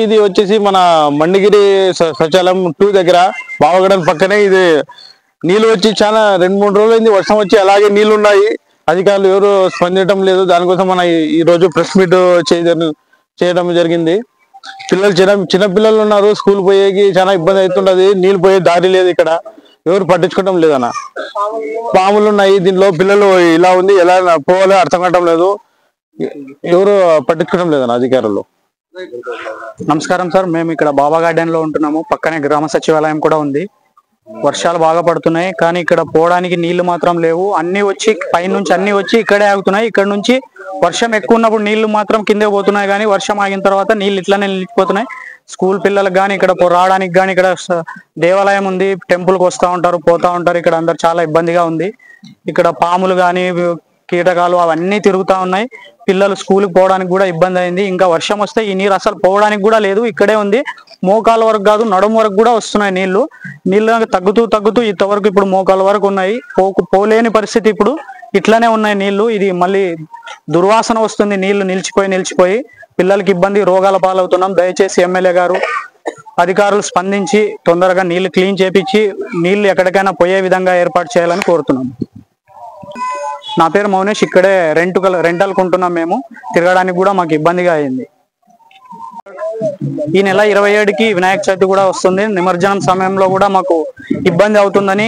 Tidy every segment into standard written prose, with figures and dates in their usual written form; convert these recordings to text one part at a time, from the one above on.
ఇది వచ్చేసి మన మండిగిరి శౌచాలయం 2 దగ్గర బావగడం పక్కనే ఇది నీళ్లు వచ్చి చాలా 2-3 రోజులైంది వర్షం వచ్చి అలాగే నీళ్లు ఉన్నాయి. అధికారులు ఎవరు స్పందించడం లేదు. దానికోసం మన ఈ రోజు ప్రెస్ మీట్ చేయడం జరిగింది. పిల్లలు చిన్న పిల్లలు ఉన్నారు, స్కూల్ పోయేకి చాలా ఇబ్బంది అవుతుంటది. నీళ్ళు పోయే దారి లేదు, ఇక్కడ ఎవరు పట్టించుకోవడం లేదన్న. పాములు ఉన్నాయి దీంట్లో, పిల్లలు ఇలా ఉంది, ఎలా పోవాలో అర్థం కావడం లేదు, ఎవరు పట్టించుకోవడం లేదన్న అధికారులు. నమస్కారం సార్, మేము ఇక్కడ బాబా గార్డెన్ లో ఉంటున్నాము. పక్కనే గ్రామ సచివాలయం కూడా ఉంది. వర్షాలు బాగా పడుతున్నాయి కానీ ఇక్కడ పోవడానికి నీళ్లు మాత్రం లేవు. అన్ని వచ్చి పైనుంచి అన్ని వచ్చి ఇక్కడే ఆగుతున్నాయి. ఇక్కడ నుంచి వర్షం ఎక్కువ ఉన్నప్పుడు నీళ్లు మాత్రం కిందే పోతున్నాయి కానీ వర్షం ఆగిన తర్వాత నీళ్లు ఇట్లానే నిలిచిపోతున్నాయి. స్కూల్ పిల్లలకు కానీ ఇక్కడ రావడానికి కానీ, ఇక్కడ దేవాలయం ఉంది, టెంపుల్ కి వస్తూ ఉంటారు, పోతా ఉంటారు. ఇక్కడ అందరు చాలా ఇబ్బందిగా ఉంది. ఇక్కడ పాములు కానీ కీటకాలు అవన్నీ తిరుగుతా ఉన్నాయి. పిల్లలు స్కూల్కి పోవడానికి కూడా ఇబ్బంది అయింది. ఇంకా వర్షం వస్తే ఈ నీరు అసలు పోవడానికి కూడా లేదు, ఇక్కడే ఉంది. మోకాల వరకు కాదు, నడుము వరకు కూడా వస్తున్నాయి నీళ్లు. నీళ్ళు తగ్గుతూ ఇంతవరకు ఇప్పుడు మోకాల వరకు ఉన్నాయి. పోలేని పరిస్థితి, ఇప్పుడు ఇట్లానే ఉన్నాయి నీళ్లు. ఇది మళ్ళీ దుర్వాసన వస్తుంది, నీళ్లు నిలిచిపోయి పిల్లలకి ఇబ్బంది, రోగాల పాలవుతున్నాం. దయచేసి ఎమ్మెల్యే గారు, అధికారులు స్పందించి తొందరగా నీళ్లు క్లీన్ చేపించి నీళ్లు ఎక్కడికైనా పోయే విధంగా ఏర్పాటు చేయాలని కోరుతున్నాం. నా పేరు మౌనేష్, ఇక్కడే రెంటల్ కొంటున్నాం. మేము తిరగడానికి కూడా మాకు ఇబ్బందిగా అయింది. ఈ నెల 27కి వినాయక చవితి కూడా వస్తుంది. నిమజ్జనం సమయంలో కూడా మాకు ఇబ్బంది అవుతుందని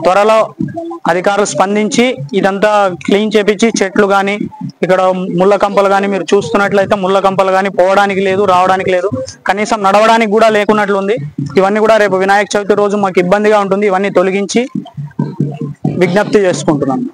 త్వరలో అధికారులు స్పందించి ఇదంతా క్లీన్ చేపించి, చెట్లు కానీ ఇక్కడ ముళ్ళ కంపలు కానీ మీరు చూస్తున్నట్లయితే ముళ్ళ కంపలు కానీ పోవడానికి లేదు, రావడానికి లేదు, కనీసం నడవడానికి కూడా లేకున్నట్లుంది. ఇవన్నీ కూడా రేపు వినాయక చవితి రోజు మాకు ఇబ్బందిగా ఉంటుంది. ఇవన్నీ తొలగించి విజ్ఞప్తి చేసుకుంటున్నాను.